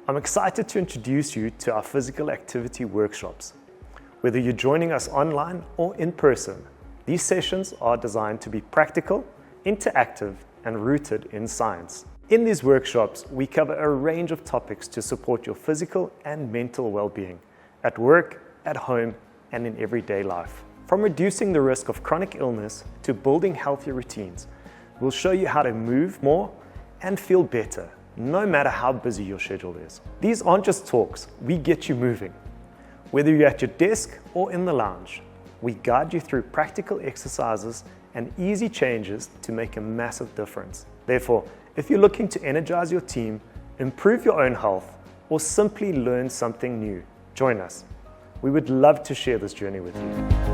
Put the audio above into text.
I'm excited to introduce you to our physical activity workshops. Whether you're joining us online or in person, these sessions are designed to be practical, interactive, and rooted in science. In these workshops, we cover a range of topics to support your physical and mental well-being at work, at home, and in everyday life. From reducing the risk of chronic illness to building healthier routines, we'll show you how to move more and feel better, no matter how busy your schedule is. These aren't just talks, we get you moving. Whether you're at your desk or in the lounge, we guide you through practical exercises and easy changes to make a massive difference. Therefore, if you're looking to energize your team, improve your own health, or simply learn something new, join us. We would love to share this journey with you.